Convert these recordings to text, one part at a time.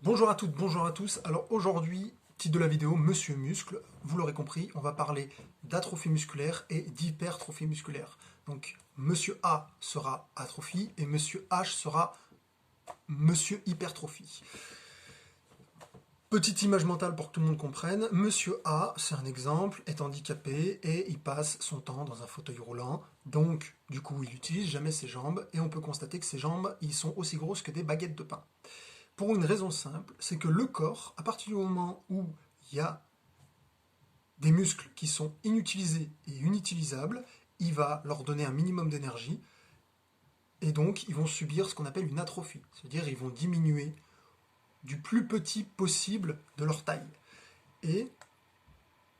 Bonjour à toutes, bonjour à tous. Alors aujourd'hui, titre de la vidéo, Monsieur Muscle. Vous l'aurez compris, on va parler d'atrophie musculaire et d'hypertrophie musculaire. Donc Monsieur A sera atrophie et Monsieur H sera Monsieur hypertrophie. Petite image mentale pour que tout le monde comprenne. Monsieur A, c'est un exemple, est handicapé et il passe son temps dans un fauteuil roulant. Donc, du coup, il n'utilise jamais ses jambes et on peut constater que ses jambes, ils sont aussi grosses que des baguettes de pain. Pour une raison simple, c'est que le corps, à partir du moment où il y a des muscles qui sont inutilisés et inutilisables, il va leur donner un minimum d'énergie et donc ils vont subir ce qu'on appelle une atrophie. C'est-à-dire ils vont diminuer du plus petit possible de leur taille. Et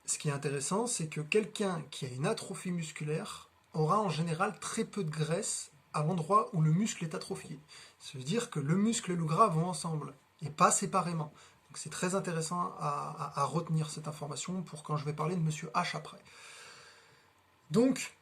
ce qui est intéressant, c'est que quelqu'un qui a une atrophie musculaire aura en général très peu de graisse à l'endroit où le muscle est atrophié. Ça veut dire que le muscle et le gras vont ensemble et pas séparément. Donc c'est très intéressant à retenir cette information pour quand je vais parler de Monsieur H après. Donc,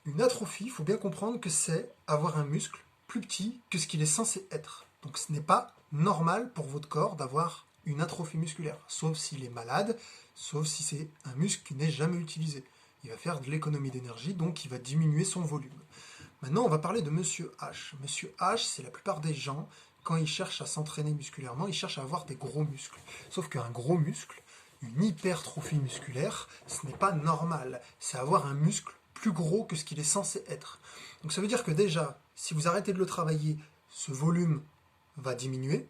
une atrophie, il faut bien comprendre que c'est avoir un muscle plus petit que ce qu'il est censé être. Donc ce n'est pas normal pour votre corps d'avoir une atrophie musculaire, sauf s'il est malade, sauf si c'est un muscle qui n'est jamais utilisé. Il va faire de l'économie d'énergie, donc il va diminuer son volume. Maintenant, on va parler de Monsieur H. Monsieur H, c'est la plupart des gens, quand ils cherchent à s'entraîner musculairement, ils cherchent à avoir des gros muscles. Sauf qu'un gros muscle, une hypertrophie musculaire, ce n'est pas normal. C'est avoir un muscle plus gros que ce qu'il est censé être. Donc ça veut dire que déjà, si vous arrêtez de le travailler, ce volume va diminuer.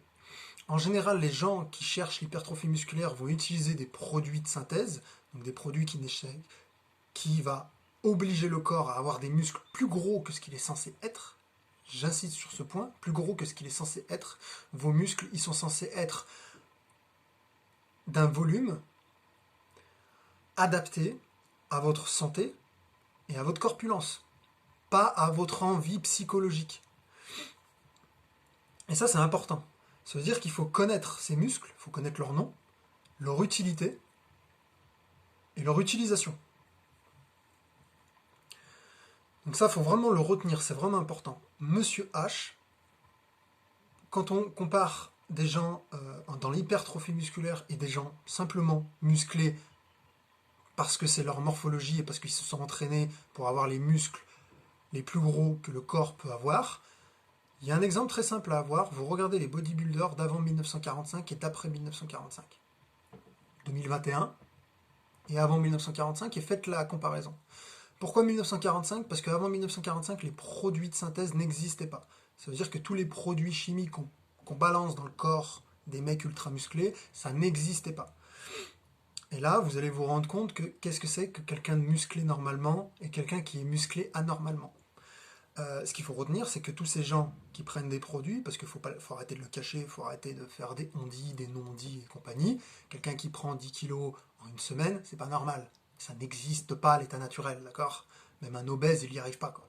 En général, les gens qui cherchent l'hypertrophie musculaire vont utiliser des produits de synthèse, donc des produits qui va obliger le corps à avoir des muscles plus gros que ce qu'il est censé être. J'insiste sur ce point, plus gros que ce qu'il est censé être. Vos muscles, ils sont censés être d'un volume adapté à votre santé et à votre corpulence, pas à votre envie psychologique. Et ça, c'est important. Ça veut dire qu'il faut connaître ces muscles, il faut connaître leur nom, leur utilité et leur utilisation. Donc ça, il faut vraiment le retenir, c'est vraiment important. Monsieur H, quand on compare des gens dans l'hypertrophie musculaire et des gens simplement musclés parce que c'est leur morphologie et parce qu'ils se sont entraînés pour avoir les muscles les plus gros que le corps peut avoir, il y a un exemple très simple à avoir. Vous regardez les bodybuilders d'avant 1945 et d'après 1945. 2021 et avant 1945 et faites la comparaison. Pourquoi 1945 ? Parce qu'avant 1945, les produits de synthèse n'existaient pas. Ça veut dire que tous les produits chimiques qu'on balance dans le corps des mecs ultra musclés, ça n'existait pas. Et là, vous allez vous rendre compte que qu'est-ce que c'est que quelqu'un de musclé normalement et quelqu'un qui est musclé anormalement. Ce qu'il faut retenir, c'est que tous ces gens qui prennent des produits, parce qu'il faut arrêter de le cacher, il faut arrêter de faire des on-dit, des non-dits et compagnie, quelqu'un qui prend 10 kilos en une semaine, c'est pas normal. Ça n'existe pas à l'état naturel, d'accord ? Même un obèse, il n'y arrive pas, quoi.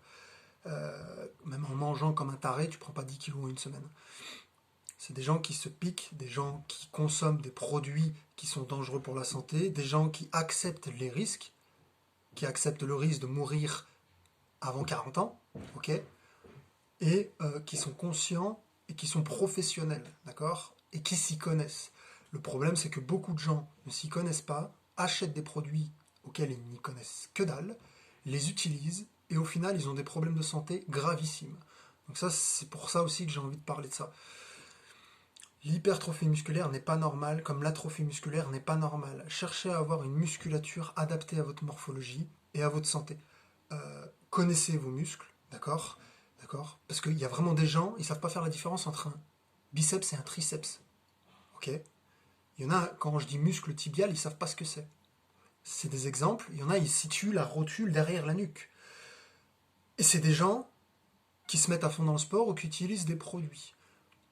Même en mangeant comme un taré, tu prends pas 10 kilos en une semaine. C'est des gens qui se piquent, des gens qui consomment des produits qui sont dangereux pour la santé, des gens qui acceptent les risques, qui acceptent le risque de mourir avant 40 ans, ok ? Et qui sont conscients et qui sont professionnels, d'accord ? Et qui s'y connaissent. Le problème, c'est que beaucoup de gens ne s'y connaissent pas, achètent des produits auxquels ils n'y connaissent que dalle, les utilisent, et au final, ils ont des problèmes de santé gravissimes. Donc ça, c'est pour ça aussi que j'ai envie de parler de ça. L'hypertrophie musculaire n'est pas normale, comme l'atrophie musculaire n'est pas normale. Cherchez à avoir une musculature adaptée à votre morphologie et à votre santé. Connaissez vos muscles, d'accord ? Parce qu'il y a vraiment des gens, ils ne savent pas faire la différence entre un biceps et un triceps. Ok ? Il y en a, quand je dis muscle tibial, ils ne savent pas ce que c'est. C'est des exemples. Il y en a, ils situent la rotule derrière la nuque. Et c'est des gens qui se mettent à fond dans le sport ou qui utilisent des produits.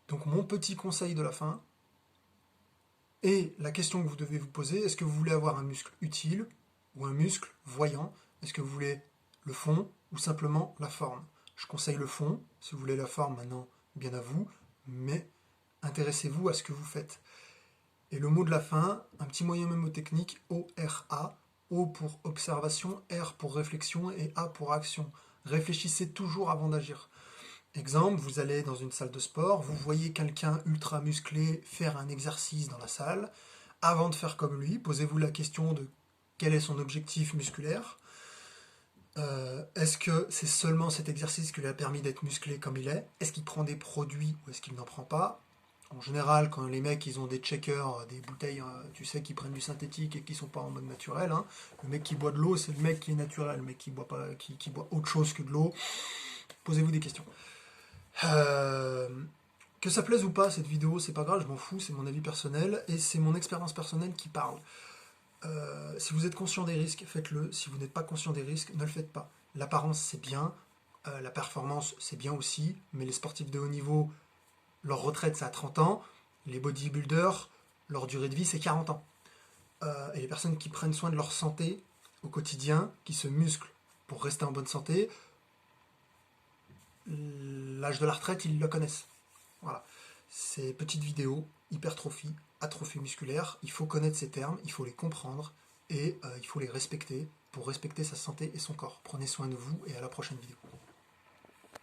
Donc mon petit conseil de la fin, et la question que vous devez vous poser, est-ce que vous voulez avoir un muscle utile ou un muscle voyant ? Est-ce que vous voulez le fond ou simplement la forme ? Je conseille le fond, si vous voulez la forme maintenant, bien à vous, mais intéressez-vous à ce que vous faites. Et le mot de la fin, un petit moyen mnémotechnique, ORA, O pour observation, R pour réflexion et A pour action. Réfléchissez toujours avant d'agir. Exemple, vous allez dans une salle de sport, vous voyez quelqu'un ultra musclé faire un exercice dans la salle. Avant de faire comme lui, posez-vous la question de quel est son objectif musculaire. Est-ce que c'est seulement cet exercice qui lui a permis d'être musclé comme il est? Est-ce qu'il prend des produits ou est-ce qu'il n'en prend pas? En général, quand les mecs ils ont des checkers, des bouteilles, tu sais, qui prennent du synthétique et qui sont pas en mode naturel, hein, le mec qui boit de l'eau, c'est le mec qui est naturel. Le mec qui boit pas, qui boit autre chose que de l'eau, posez-vous des questions. Euh, que ça plaise ou pas cette vidéo, c'est pas grave, je m'en fous, c'est mon avis personnel et c'est mon expérience personnelle qui parle. Si vous êtes conscient des risques, faites-le. Si vous n'êtes pas conscient des risques, ne le faites pas. L'apparence, c'est bien. La performance, c'est bien aussi. Mais les sportifs de haut niveau, leur retraite, c'est à 30 ans. Les bodybuilders, leur durée de vie, c'est 40 ans. Et les personnes qui prennent soin de leur santé au quotidien, qui se musclent pour rester en bonne santé, l'âge de la retraite, ils le connaissent. Voilà. Ces petites vidéos, hypertrophie, atrophie musculaire, il faut connaître ces termes, il faut les comprendre et il faut les respecter pour respecter sa santé et son corps. Prenez soin de vous et à la prochaine vidéo.